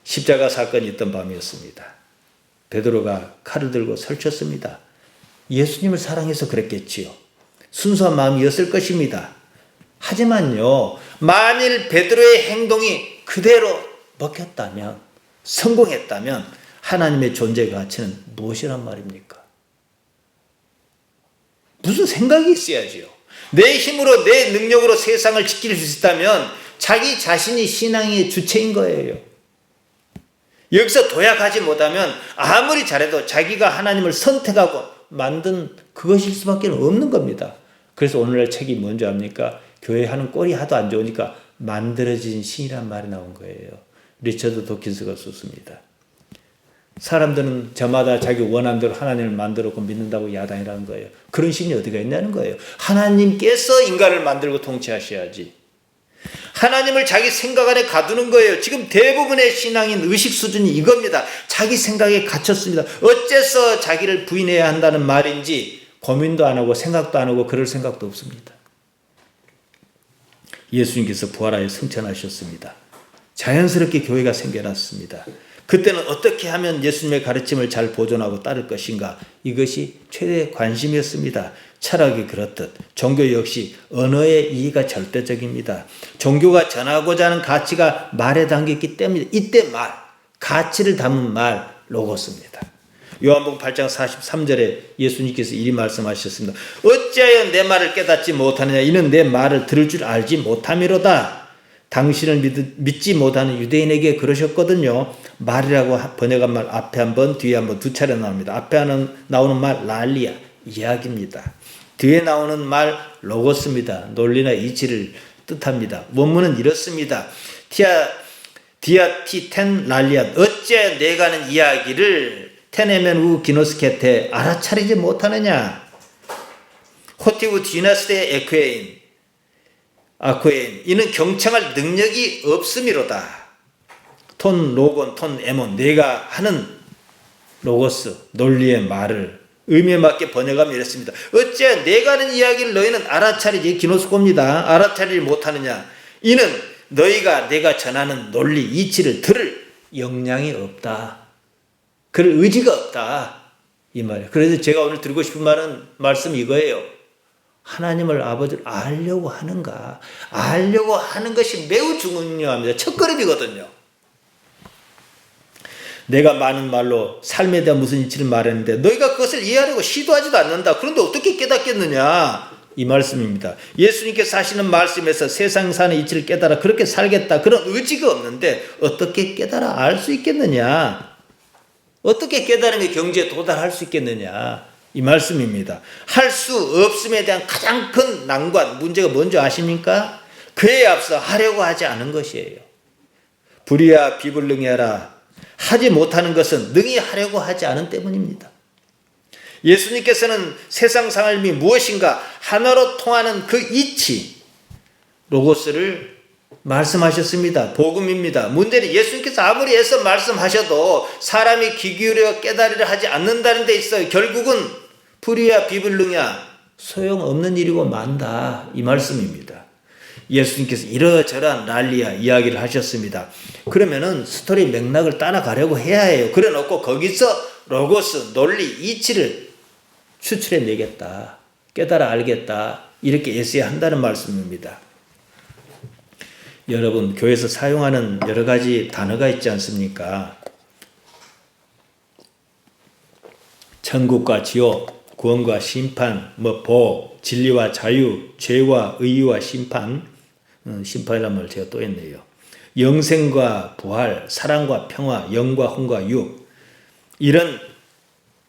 십자가 사건이 있던 밤이었습니다. 베드로가 칼을 들고 설쳤습니다. 예수님을 사랑해서 그랬겠지요. 순수한 마음이었을 것입니다. 하지만요, 만일 베드로의 행동이 그대로 먹혔다면, 성공했다면 하나님의 존재 가치는 무엇이란 말입니까? 무슨 생각이 있어야지요. 내 힘으로 내 능력으로 세상을 지킬 수 있다면 자기 자신이 신앙의 주체인 거예요. 여기서 도약하지 못하면 아무리 잘해도 자기가 하나님을 선택하고 만든 그것일 수밖에 없는 겁니다. 그래서 오늘날 책이 뭔지 압니까? 교회 하는 꼴이 하도 안 좋으니까 만들어진 신이란 말이 나온 거예요. 리처드 도킨스가 썼습니다. 사람들은 저마다 자기 원하는 대로 하나님을 만들었고 믿는다고 야단이라는 거예요. 그런 신이 어디가 있냐는 거예요. 하나님께서 인간을 만들고 통치하셔야지. 하나님을 자기 생각 안에 가두는 거예요. 지금 대부분의 신앙인 의식 수준이 이겁니다. 자기 생각에 갇혔습니다. 어째서 자기를 부인해야 한다는 말인지 고민도 안 하고 생각도 안 하고 그럴 생각도 없습니다. 예수님께서 부활하여 승천하셨습니다. 자연스럽게 교회가 생겨났습니다. 그때는 어떻게 하면 예수님의 가르침을 잘 보존하고 따를 것인가? 이것이 최대의 관심이었습니다. 철학이 그렇듯 종교 역시 언어의 이해가 절대적입니다. 종교가 전하고자 하는 가치가 말에 담겼기 때문에 이때 말, 가치를 담은 말, 로고스입니다. 요한복음 8장 43절에 예수님께서 이리 말씀하셨습니다. 어찌하여 내 말을 깨닫지 못하느냐? 이는 내 말을 들을 줄 알지 못함이로다. 당신을 믿지 못하는 유대인에게 그러셨거든요. 말이라고 번역한 말 앞에 한 번, 뒤에 한 번 두 차례 나옵니다. 앞에 나오는 말 랄리아, 이야기입니다. 뒤에 나오는 말 로고스입니다. 논리나 이치를 뜻합니다. 원문은 이렇습니다. 디아티 텐 랄리아, 어째 내가 하는 이야기를 테네멘 우 기노스케테 알아차리지 못하느냐? 호티우 디나스데 에크웨인 아쿠에인, 이는 경청할 능력이 없음이로다. 톤 로곤, 톤 에몬, 내가 하는 로고스, 논리의 말을 의미에 맞게 번역하면 이랬습니다. 어째 내가 하는 이야기를 너희는 알아차리지, 기노스코입니다. 알아차리지 못하느냐? 이는 너희가 내가 전하는 논리, 이치를 들을 역량이 없다. 그럴 의지가 없다. 이 말이에요. 그래서 제가 오늘 드리고 싶은 말씀 이거예요. 하나님을 아버지를 알려고 하는가? 알려고 하는 것이 매우 중요합니다. 첫걸음이거든요. 내가 많은 말로 삶에 대한 무슨 이치를 말했는데 너희가 그것을 이해하려고 시도하지도 않는다. 그런데 어떻게 깨닫겠느냐? 이 말씀입니다. 예수님께서 하시는 말씀에서 세상 사는 이치를 깨달아 그렇게 살겠다. 그런 의지가 없는데 어떻게 깨달아 알 수 있겠느냐? 어떻게 깨달음의 경지에 도달할 수 있겠느냐? 이 말씀입니다. 할 수 없음에 대한 가장 큰 난관, 문제가 뭔지 아십니까? 그에 앞서 하려고 하지 않은 것이에요. 불의야 비불능이하라. 하지 못하는 것은 능히 하려고 하지 않은 때문입니다. 예수님께서는 세상 삶이 무엇인가 하나로 통하는 그 이치, 로고스를 말씀하셨습니다. 복음입니다. 문제는 예수님께서 아무리 애써 말씀하셔도 사람이 귀 기울여 깨달으려 하지 않는다는 데 있어요. 결국은 불의야 비불능이야 소용없는 일이고 만다 이 말씀입니다. 예수님께서 이러저러한 난리야 이야기를 하셨습니다. 그러면은 스토리 맥락을 따라가려고 해야 해요. 그래 놓고 거기서 로고스, 논리, 이치를 추출해 내겠다. 깨달아 알겠다. 이렇게 애써야 한다는 말씀입니다. 여러분, 교회에서 사용하는 여러 가지 단어가 있지 않습니까? 천국과 지옥, 구원과 심판, 복, 진리와 자유, 죄와 의와 심판, 심판이라는 말을 제가 또 했네요. 영생과 부활, 사랑과 평화, 영과 혼과 육, 이런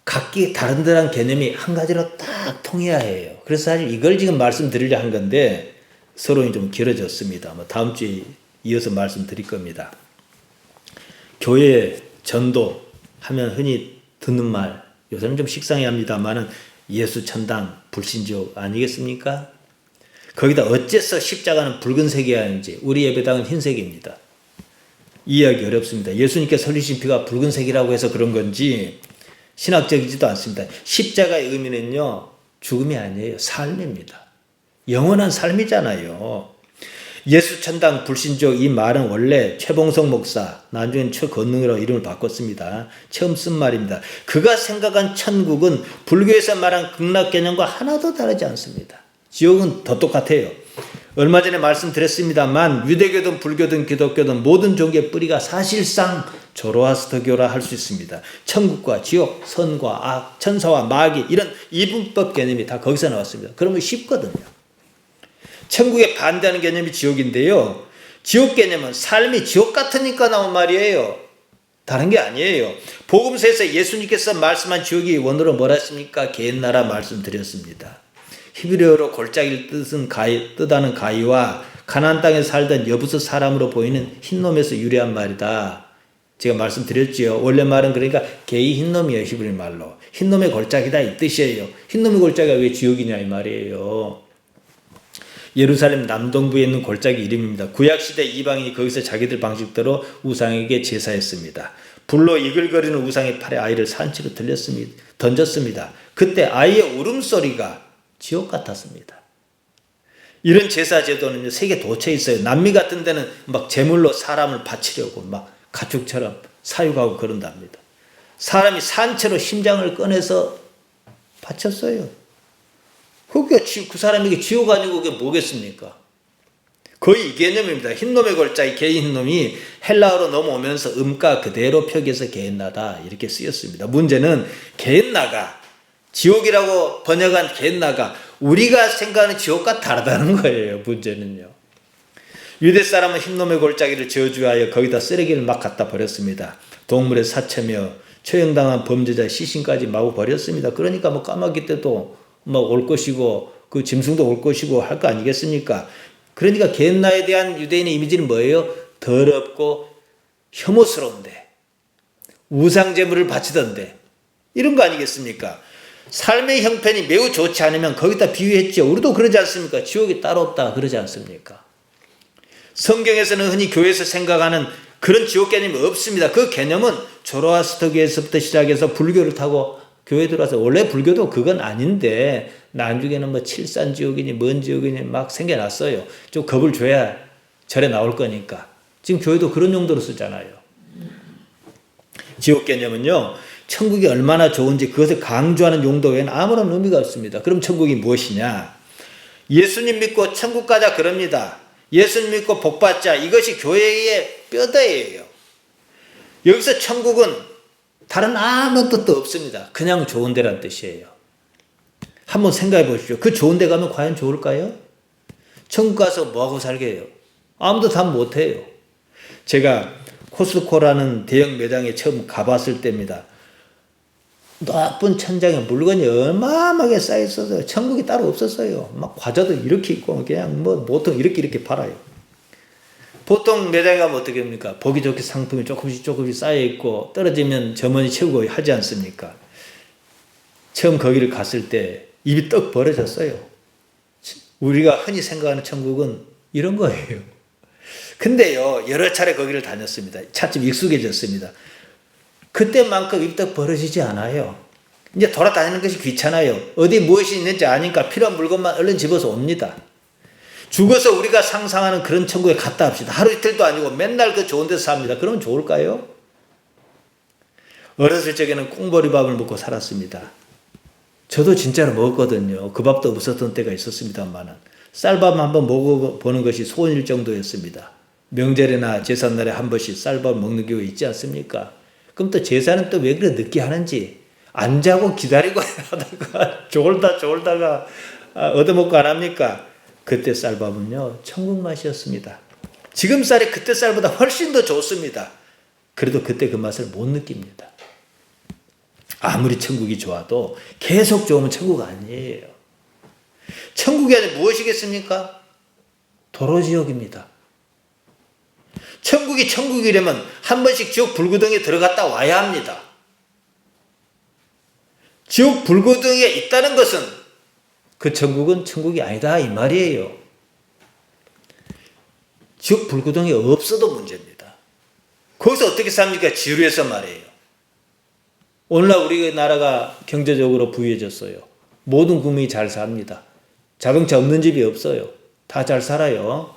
각기 다른다는 개념이 한 가지로 딱 통해야 해요. 그래서 사실 이걸 지금 말씀드리려 한 건데 서론이 좀 길어졌습니다. 다음 주에 이어서 말씀드릴 겁니다. 교회 전도 하면 흔히 듣는 말, 요새는 좀 식상해 합니다만은 예수 천당 불신지옥 아니겠습니까? 거기다 어째서 십자가는 붉은색이어야 하는지, 우리 예배당은 흰색입니다. 이해하기 어렵습니다. 예수님께서 흘리신 피가 붉은색이라고 해서 그런 건지 신학적이지도 않습니다. 십자가의 의미는요, 죽음이 아니에요. 삶입니다. 영원한 삶이잖아요. 예수 천당 불신지옥 이 말은 원래 최봉석 목사, 나중엔 최건능이라고 이름을 바꿨습니다. 처음 쓴 말입니다. 그가 생각한 천국은 불교에서 말한 극락 개념과 하나도 다르지 않습니다. 지옥은 더 똑같아요. 얼마 전에 말씀드렸습니다만 유대교든 불교든 기독교든 모든 종교의 뿌리가 사실상 조로아스터교라 할 수 있습니다. 천국과 지옥, 선과 악, 천사와 마귀 이런 이분법 개념이 다 거기서 나왔습니다. 그러면 쉽거든요. 천국에 반대하는 개념이 지옥인데요. 지옥 개념은 삶이 지옥 같으니까 나온 말이에요. 다른 게 아니에요. 복음서에서 예수님께서 말씀한 지옥이 원어로 뭐라 했습니까? 게hen나라 말씀드렸습니다. 히브리어로 골짜기를 뜻하는 가이와 가나안 땅에 살던 여부스 사람으로 보이는 흰놈에서 유래한 말이다. 제가 말씀드렸지요. 원래 말은 그러니까 게이 흰놈이에요. 히브리 말로. 흰놈의 골짜기다 이 뜻이에요. 흰놈의 골짜기가 왜 지옥이냐 이 말이에요. 예루살렘 남동부에 있는 골짜기 이름입니다. 구약시대 이방인이 거기서 자기들 방식대로 우상에게 제사했습니다. 불로 이글거리는 우상의 팔에 아이를 산채로 던졌습니다. 그때 아이의 울음소리가 지옥 같았습니다. 이런 제사 제도는 세계 도처에 있어요. 남미 같은 데는 막 제물로 사람을 바치려고 막 가축처럼 사육하고 그런답니다. 사람이 산채로 심장을 꺼내서 바쳤어요. 그 사람에게 지옥 아니고 그게 뭐겠습니까? 거의 이 개념입니다. 흰놈의 골짜기, 게이 흰놈이 헬라어로 넘어오면서 음가 그대로 표기해서 게헨나다 이렇게 쓰였습니다. 문제는 게헨나가 지옥이라고 번역한 게헨나가 우리가 생각하는 지옥과 다르다는 거예요. 문제는요. 유대 사람은 흰놈의 골짜기를 저주하여 거기다 쓰레기를 막 갖다 버렸습니다. 동물의 사체며 처형당한 범죄자의 시신까지 마구 버렸습니다. 그러니까 까마귀 때도 올 것이고 그 짐승도 올 것이고 할 거 아니겠습니까? 그러니까 게헨나에 대한 유대인의 이미지는 뭐예요? 더럽고 혐오스러운데 우상제물을 바치던데 이런 거 아니겠습니까? 삶의 형편이 매우 좋지 않으면 거기다 비유했죠. 우리도 그러지 않습니까? 지옥이 따로 없다 그러지 않습니까? 성경에서는 흔히 교회에서 생각하는 그런 지옥 개념이 없습니다. 그 개념은 조로아스터교에서부터 시작해서 불교를 타고 교회 들어와서 원래 불교도 그건 아닌데 나중에는 칠산지옥이니 뭔 지옥이니 막 생겨났어요. 좀 겁을 줘야 절에 나올 거니까. 지금 교회도 그런 용도로 쓰잖아요. 지옥 개념은요. 천국이 얼마나 좋은지 그것을 강조하는 용도 외에는 아무런 의미가 없습니다. 그럼 천국이 무엇이냐? 예수님 믿고 천국 가자 그럽니다. 예수님 믿고 복 받자. 이것이 교회의 뼈대예요. 여기서 천국은 다른 아무 뜻도 없습니다. 그냥 좋은 데란 뜻이에요. 한번 생각해 보십시오. 그 좋은 데 가면 과연 좋을까요? 천국 가서 뭐하고 살게 해요? 아무도 답 못해요. 제가 코스코라는 대형 매장에 처음 가봤을 때입니다. 높은 천장에 물건이 어마어마하게 쌓여있어서 천국이 따로 없었어요. 막 과자도 이렇게 있고 그냥 보통 이렇게 팔아요. 보통 매장에 가면 어떻게 합니까? 보기 좋게 상품이 조금씩 쌓여있고 떨어지면 점원이 채우고 하지 않습니까? 처음 거기를 갔을 때 입이 떡 벌어졌어요. 우리가 흔히 생각하는 천국은 이런 거예요. 근데요, 여러 차례 거기를 다녔습니다. 차츰 익숙해졌습니다. 그때만큼 입이 떡 벌어지지 않아요. 이제 돌아다니는 것이 귀찮아요. 어디 무엇이 있는지 아니까 필요한 물건만 얼른 집어서 옵니다. 죽어서 우리가 상상하는 그런 천국에 갔다 합시다. 하루 이틀도 아니고 맨날 그 좋은 데서 삽니다. 그러면 좋을까요? 어렸을 적에는 꽁보리밥을 먹고 살았습니다. 저도 진짜로 먹었거든요. 그 밥도 없었던 때가 있었습니다만은 쌀밥 한번 먹어보는 것이 소원일 정도였습니다. 명절이나 제삿날에 한 번씩 쌀밥 먹는 경우 있지 않습니까? 그럼 또 제사는 또 왜 그렇게 늦게 하는지 안 자고 기다리고 하다가 졸다가 얻어먹고 안 합니까? 그때 쌀밥은요 천국 맛이었습니다. 지금 쌀이 그때 쌀보다 훨씬 더 좋습니다. 그래도 그때 그 맛을 못 느낍니다. 아무리 천국이 좋아도 계속 좋으면 천국 아니에요. 천국이 아니라 무엇이겠습니까? 도로지옥입니다. 천국이 천국이려면 한 번씩 지옥 불구덩이에 들어갔다 와야 합니다. 지옥 불구덩이에 있다는 것은 그 천국은 천국이 아니다 이 말이에요. 지옥 불구덩이 없어도 문제입니다. 거기서 어떻게 삽니까? 지루해서 말이에요. 오늘날 우리나라가 경제적으로 부유해졌어요. 모든 국민이 잘 삽니다. 자동차 없는 집이 없어요. 다 잘 살아요.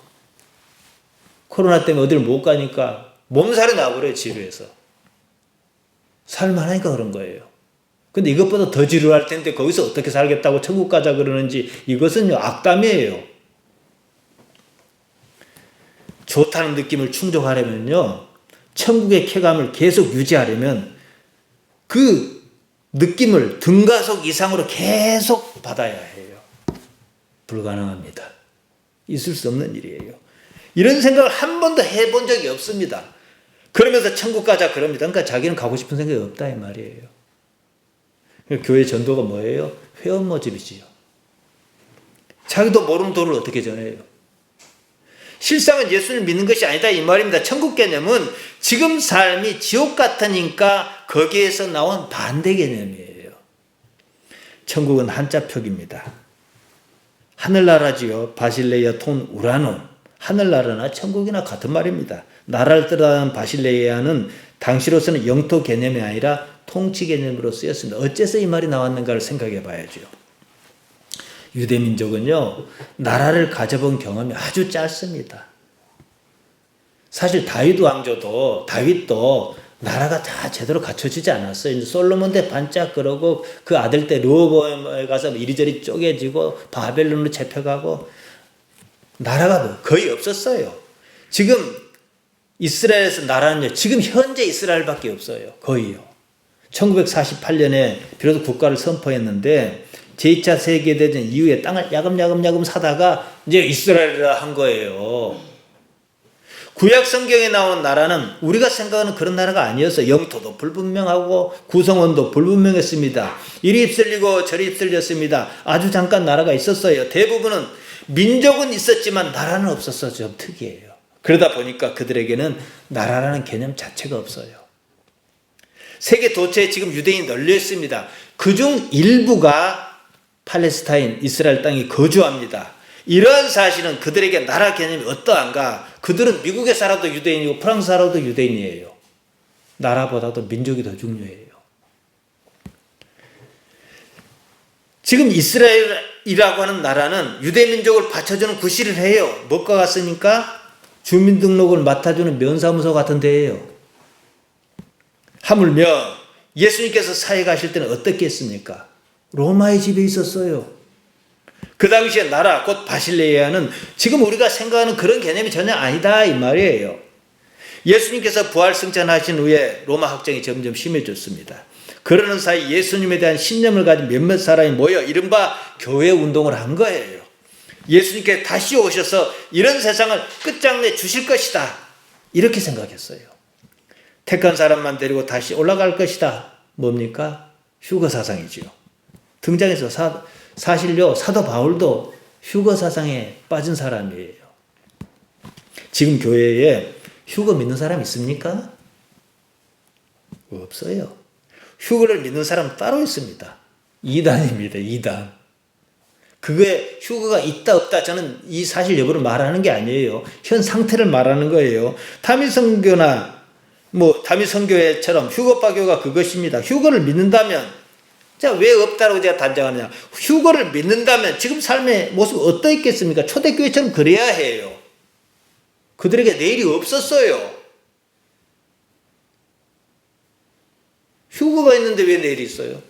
코로나 때문에 어디를 못 가니까 몸살이 나버려요. 지루해서. 살만하니까 그런 거예요. 근데 이것보다 더 지루할 텐데 거기서 어떻게 살겠다고 천국 가자 그러는지 이것은요 악담이에요. 좋다는 느낌을 충족하려면요 천국의 쾌감을 계속 유지하려면 그 느낌을 등가속 이상으로 계속 받아야 해요. 불가능합니다. 있을 수 없는 일이에요. 이런 생각을 한 번도 해본 적이 없습니다. 그러면서 천국 가자 그럽니다. 그러니까 자기는 가고 싶은 생각이 없다 이 말이에요. 교회 전도가 뭐예요? 회원 모집이지요. 자기도 모르는 도를 어떻게 전해요? 실상은 예수를 믿는 것이 아니다 이 말입니다. 천국 개념은 지금 삶이 지옥 같으니까 거기에서 나온 반대 개념이에요. 천국은 한자 표기입니다. 하늘나라지요. 바실레이아 톤 우라논. 하늘나라나 천국이나 같은 말입니다. 나라를 뜻하는 바실레이아는 당시로서는 영토 개념이 아니라 통치 개념으로 쓰였습니다. 어째서 이 말이 나왔는가를 생각해 봐야죠. 유대민족은요 나라를 가져본 경험이 아주 짧습니다. 사실 다윗도 나라가 다 제대로 갖춰지지 않았어요. 이제 솔로몬 때 반짝 그러고 그 아들 때 르호보암에 가서 이리저리 쪼개지고 바벨론으로 잡혀가고 나라가 거의 없었어요. 지금 이스라엘에서 나라는요 지금 현재 이스라엘밖에 없어요. 거의요. 1948년에 비로소 국가를 선포했는데 제2차 세계대전 이후에 땅을 야금야금 사다가 이제 이스라엘이라 한 거예요. 구약 성경에 나오는 나라는 우리가 생각하는 그런 나라가 아니었어요. 영토도 불분명하고 구성원도 불분명했습니다. 이리 휩쓸리고 저리 휩쓸렸습니다. 아주 잠깐 나라가 있었어요. 대부분은 민족은 있었지만 나라는 없었어요. 좀 특이해요. 그러다 보니까 그들에게는 나라라는 개념 자체가 없어요. 세계 도처에 지금 유대인이 널려 있습니다. 그중 일부가 팔레스타인, 이스라엘 땅에 거주합니다. 이러한 사실은 그들에게 나라 개념이 어떠한가? 그들은 미국에 살아도 유대인이고 프랑스 살아도 유대인이에요. 나라보다도 민족이 더 중요해요. 지금 이스라엘이라고 하는 나라는 유대민족을 받쳐주는 구실을 해요. 뭐가 같습니까? 주민등록을 맡아주는 면사무소 같은 데예요. 하물며 예수님께서 사회 가실 때는 어떻게 했습니까? 로마의 집에 있었어요. 그 당시에 나라 곧 바실레이아는 지금 우리가 생각하는 그런 개념이 전혀 아니다 이 말이에요. 예수님께서 부활 승천하신 후에 로마 확정이 점점 심해졌습니다. 그러는 사이 예수님에 대한 신념을 가진 몇몇 사람이 모여 이른바 교회 운동을 한 거예요. 예수님께 다시 오셔서 이런 세상을 끝장내 주실 것이다 이렇게 생각했어요. 택한 사람만 데리고 다시 올라갈 것이다. 뭡니까? 휴거 사상이지요. 등장해서 사실요 사도 바울도 휴거 사상에 빠진 사람이에요. 지금 교회에 휴거 믿는 사람 있습니까? 없어요. 휴거를 믿는 사람 따로 있습니다. 이단입니다. 이단. 그게 휴거가 있다 없다 저는 이 사실 여부를 말하는 게 아니에요. 현 상태를 말하는 거예요. 다미성교나 다미성교회처럼 휴거파교가 그것입니다. 휴거를 믿는다면 자, 왜 없다고 제가 단정하느냐. 휴거를 믿는다면 지금 삶의 모습이 어떠했겠습니까? 초대교회처럼 그래야 해요. 그들에게 내일이 없었어요. 휴거가 있는데 왜 내일이 있어요?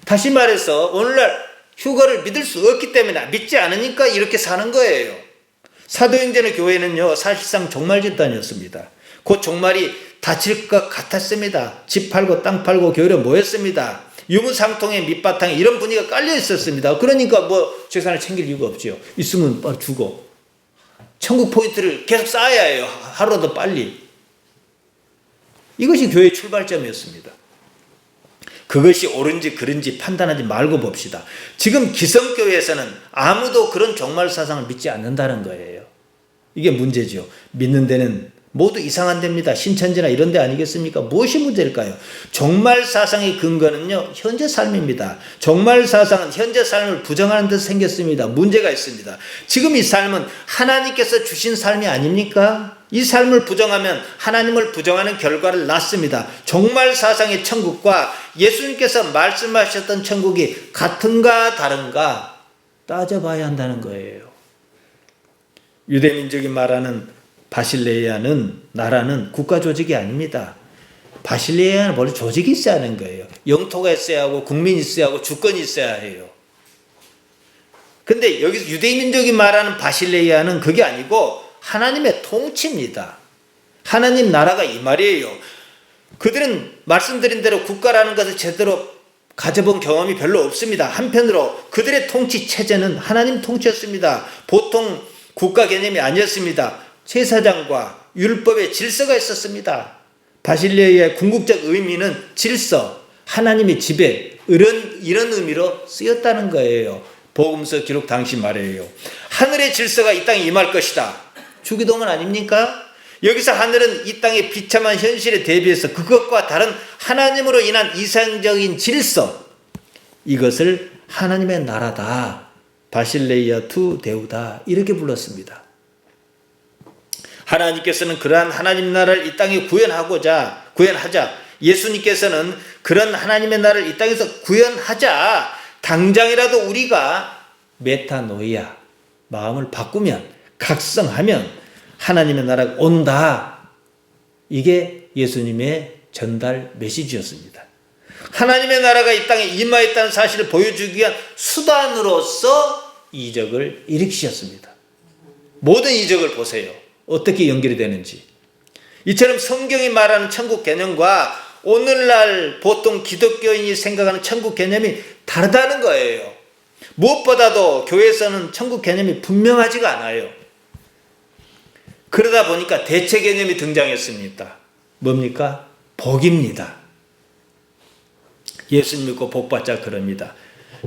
다시 말해서 오늘날 휴거를 믿을 수 없기 때문에 믿지 않으니까 이렇게 사는 거예요. 사도행전의 교회는요, 사실상 종말 집단이었습니다. 그 종말이 닫힐 것 같았습니다. 집 팔고 땅 팔고 교회로 모였습니다. 유무상통의 밑바탕에 이런 분위기가 깔려 있었습니다. 그러니까 뭐 재산을 챙길 이유가 없죠. 있으면 빨리 주고 천국 포인트를 계속 쌓아야 해요. 하루라도 빨리. 이것이 교회의 출발점이었습니다. 그것이 옳은지 그른지 판단하지 말고 봅시다. 지금 기성교회에서는 아무도 그런 종말 사상을 믿지 않는다는 거예요. 이게 문제죠. 믿는 데는 모두 이상한 데입니다. 신천지나 이런 데 아니겠습니까? 무엇이 문제일까요? 종말 사상의 근거는요, 현재 삶입니다. 종말 사상은 현재 삶을 부정하는 듯 생겼습니다. 문제가 있습니다. 지금 이 삶은 하나님께서 주신 삶이 아닙니까? 이 삶을 부정하면 하나님을 부정하는 결과를 낳습니다. 종말 사상의 천국과 예수님께서 말씀하셨던 천국이 같은가 다른가 따져봐야 한다는 거예요. 유대민족이 말하는 바실레이아는 나라는 국가 조직이 아닙니다. 바실레이아는 원래 조직이 있어야 하는 거예요. 영토가 있어야 하고 국민이 있어야 하고 주권이 있어야 해요. 근데 여기서 유대민족이 말하는 바실레이아는 그게 아니고 하나님의 통치입니다. 하나님 나라가 이 말이에요. 그들은 말씀드린 대로 국가라는 것을 제대로 가져본 경험이 별로 없습니다. 한편으로 그들의 통치 체제는 하나님 통치였습니다. 보통 국가 개념이 아니었습니다. 제사장과 율법의 질서가 있었습니다. 바실레이아의 궁극적 의미는 질서, 하나님의 지배, 이런 의미로 쓰였다는 거예요. 복음서 기록 당시 말이에요. 하늘의 질서가 이 땅에 임할 것이다. 주기도문 아닙니까? 여기서 하늘은 이 땅의 비참한 현실에 대비해서 그것과 다른 하나님으로 인한 이상적인 질서, 이것을 하나님의 나라다. 바실레이아 투 데우다. 이렇게 불렀습니다. 하나님께서는 그러한 하나님 나라를 이 땅에 구현하자. 예수님께서는 그런 하나님의 나라를 이 땅에서 구현하자. 당장이라도 우리가 메타노이아, 마음을 바꾸면, 각성하면 하나님의 나라가 온다. 이게 예수님의 전달 메시지였습니다. 하나님의 나라가 이 땅에 임하였다는 사실을 보여주기 위한 수단으로서 이적을 일으키셨습니다. 모든 이적을 보세요. 어떻게 연결이 되는지. 이처럼 성경이 말하는 천국 개념과 오늘날 보통 기독교인이 생각하는 천국 개념이 다르다는 거예요. 무엇보다도 교회에서는 천국 개념이 분명하지가 않아요. 그러다 보니까 대체 개념이 등장했습니다. 뭡니까? 복입니다. 예수님 믿고 복받자 그럽니다.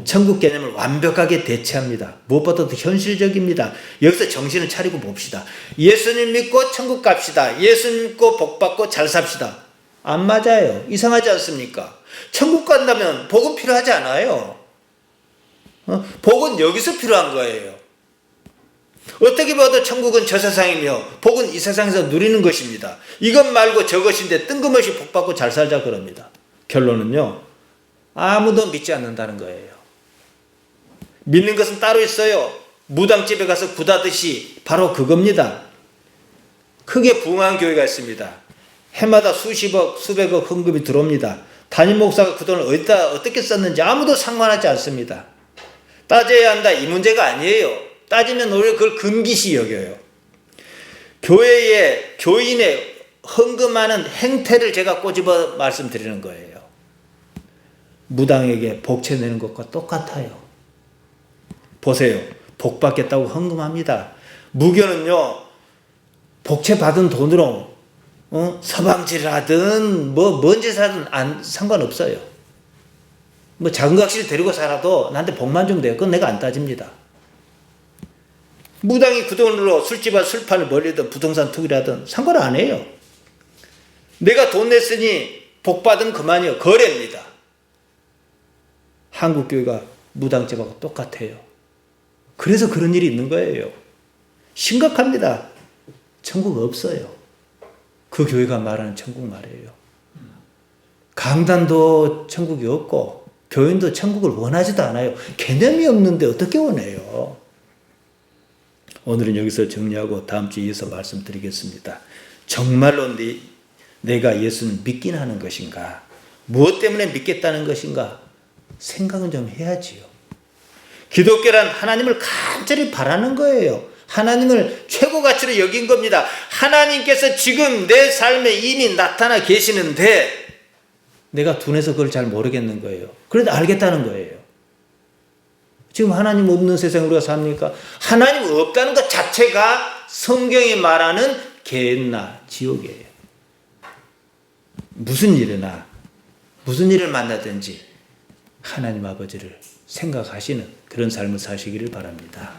천국 개념을 완벽하게 대체합니다. 무엇보다도 현실적입니다. 여기서 정신을 차리고 봅시다. 예수님 믿고 천국 갑시다. 예수님 믿고 복받고 잘 삽시다. 안 맞아요. 이상하지 않습니까? 천국 간다면 복은 필요하지 않아요. 복은 여기서 필요한 거예요. 어떻게 봐도 천국은 저 세상이며 복은 이 세상에서 누리는 것입니다. 이것 말고 저것인데 뜬금없이 복받고 잘 살자 그럽니다. 결론은요, 아무도 믿지 않는다는 거예요. 믿는 것은 따로 있어요. 무당집에 가서 굿하듯이 바로 그겁니다. 크게 부흥한 교회가 있습니다. 해마다 수십억, 수백억 헌금이 들어옵니다. 담임 목사가 그 돈을 어떻게 썼는지 아무도 상관하지 않습니다. 따져야 한다, 이 문제가 아니에요. 따지면 오히려 그걸 금기시 여겨요. 교인의 헌금하는 행태를 제가 꼬집어 말씀드리는 거예요. 무당에게 복채 내는 것과 똑같아요. 보세요. 복 받겠다고 헌금합니다. 무교는요, 복채 받은 돈으로 서방지를 하든 뭔 짓을 하든 상관없어요. 뭐 작은 각시를 데리고 살아도 나한테 복만 좀 돼요. 그건 내가 안 따집니다. 무당이 그 돈으로 술집과 술판을 벌리든 부동산 투기를 하든 상관 안 해요. 내가 돈 냈으니 복 받으면 그만이요. 거래입니다. 한국교회가 무당집하고 똑같아요. 그래서 그런 일이 있는 거예요. 심각합니다. 천국 없어요. 그 교회가 말하는 천국 말이에요. 강단도 천국이 없고 교인도 천국을 원하지도 않아요. 개념이 없는데 어떻게 원해요? 오늘은 여기서 정리하고 다음 주에 이어서 말씀드리겠습니다. 정말로 내가 예수를 믿긴 하는 것인가? 무엇 때문에 믿겠다는 것인가? 생각은 좀 해야지요. 기독교란 하나님을 간절히 바라는 거예요. 하나님을 최고 가치로 여긴 겁니다. 하나님께서 지금 내 삶에 이미 나타나 계시는데 내가 둔해서 그걸 잘 모르겠는 거예요. 그래도 알겠다는 거예요. 지금 하나님 없는 세상에 우리가 삽니까? 하나님 없다는 것 자체가 성경이 말하는 개나 지옥이에요. 무슨 일을 만나든지 하나님 아버지를 생각하시는 그런 삶을 사시기를 바랍니다.